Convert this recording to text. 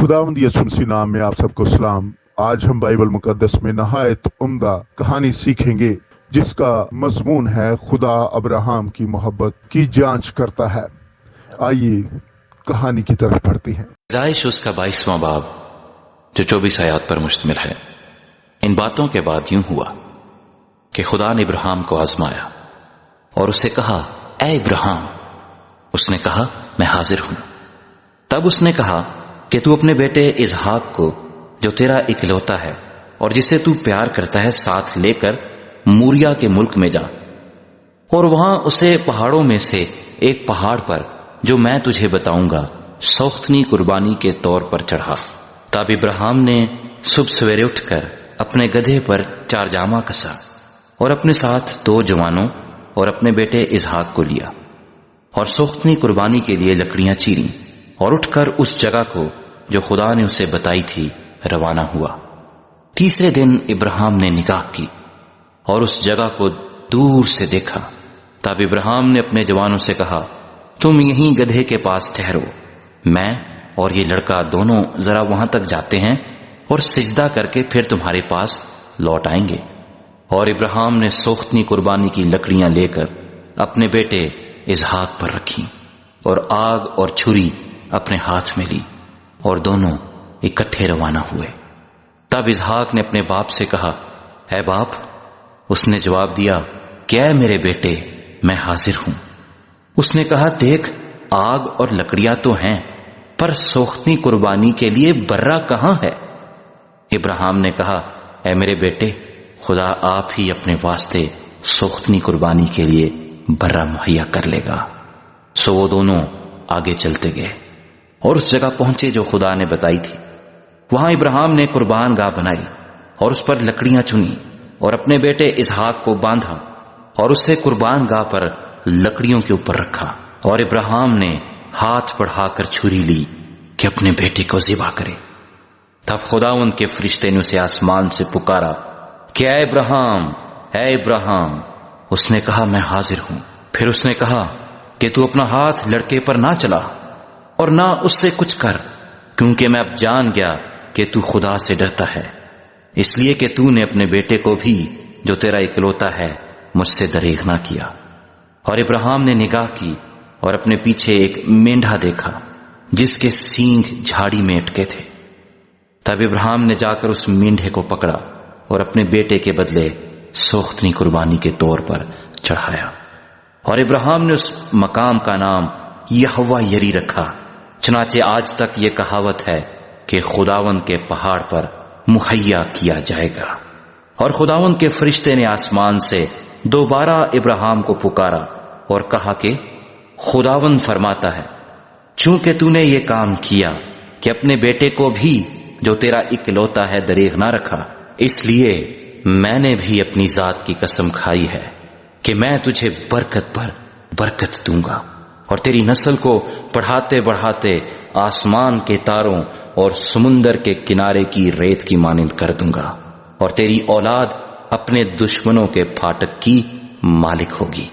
खुदावंद यसुम मसीह नाम में आप सबको सलाम। आज हम बाइबल मुकद्दस में नहायत उम्दा कहानी सीखेंगे जिसका मजमून है खुदा अब्राहम की मोहब्बत की जांच करता है। आइए कहानी की तरफ बढ़ते हैं। पैदाइश उसका 22वां बाब जो 24 आयात पर मुश्तमिल है। इन बातों के बाद यूं हुआ कि खुदा ने इब्राहिम को आजमाया और उसे कहा, ऐ इब्राहिम। उसने कहा, मैं हाजिर हूं। तब उसने कहा कि तू अपने बेटे इसहाक को जो तेरा इकलौता है और जिसे तू प्यार करता है साथ लेकर मूरिया के मुल्क में जा और वहां उसे पहाड़ों में से एक पहाड़ पर जो मैं तुझे बताऊंगा सौख्तनी कुर्बानी के तौर पर चढ़ा। तब इब्राहिम ने सुबह सवेरे उठकर अपने गधे पर 4 जामा कसा और अपने साथ 2 जवानों और अपने बेटे इसहाक को लिया और सौख्तनी कुर्बानी के लिए लकड़ियां चीरी और उठकर उस जगह को जो खुदा ने उसे बताई थी रवाना हुआ। तीसरे दिन इब्राहिम ने निगाह की और उस जगह को दूर से देखा। तब इब्राहिम ने अपने जवानों से कहा, तुम यहीं गधे के पास ठहरो, मैं और ये लड़का दोनों जरा वहां तक जाते हैं और सिजदा करके फिर तुम्हारे पास लौट आएंगे। और इब्राहिम ने सोख्तनी कुर्बानी की लकड़ियां लेकर अपने बेटे इसहाक पर रखी और आग और छुरी अपने हाथ में ली और दोनों इकट्ठे रवाना हुए। तब इसहाक ने अपने बाप से कहा, है बाप। उसने जवाब दिया, क्या है मेरे बेटे, मैं हाजिर हूं। उसने कहा, देख आग और लकड़ियां तो हैं पर सोख्तनी कुर्बानी के लिए बर्रा कहां है। इब्राहिम ने कहा, ऐ मेरे बेटे, खुदा आप ही अपने वास्ते सोख्तनी कुर्बानी के लिए बर्रा मुहैया कर लेगा। सो वो दोनों आगे चलते गए और उस जगह पहुंचे जो खुदा ने बताई थी। वहां इब्राहिम ने कुर्बान गाह बनाई और उस पर लकड़ियां चुनी और अपने बेटे इसहाक को बांधा और उसे कुर्बान गाह पर लकड़ियों के ऊपर रखा। और इब्राहिम ने हाथ बढ़ाकर छुरी ली कि अपने बेटे को ज़िबा करे। तब खुदावंद के फरिश्ते ने उसे आसमान से पुकारा, क्या इब्राहिम, है इब्राहिम। उसने कहा, मैं हाजिर हूं। फिर उसने कहा कि तू अपना हाथ लड़के पर ना चला और ना उससे कुछ कर, क्योंकि मैं अब जान गया कि तू खुदा से डरता है, इसलिए कि तूने अपने बेटे को भी जो तेरा इकलौता है मुझसे दरेग ना किया। और इब्राहिम ने निगाह की और अपने पीछे एक मेंढा देखा जिसके सींग झाड़ी में अटके थे। तब इब्राहिम ने जाकर उस मेंढे को पकड़ा और अपने बेटे के बदले सोख्तनी कुर्बानी के तौर पर चढ़ाया। और इब्राहिम ने उस मकाम का नाम यहोवा यरी रखा। चनाचे आज तक ये कहावत है कि खुदावंद के पहाड़ पर मुहैया किया जाएगा। और खुदावंद के फरिश्ते ने आसमान से दोबारा इब्राहिम को पुकारा और कहा कि खुदावंद फरमाता है, चूंकि तूने ये काम किया कि अपने बेटे को भी जो तेरा इकलौता है दरेग ना रखा, इसलिए मैंने भी अपनी जात की कसम खाई है कि मैं तुझे बरकत पर बरकत दूंगा और तेरी नस्ल को बढ़ाते बढ़ाते आसमान के तारों और समुंदर के किनारे की रेत की मानिंद कर दूंगा और तेरी औलाद अपने दुश्मनों के फाटक की मालिक होगी।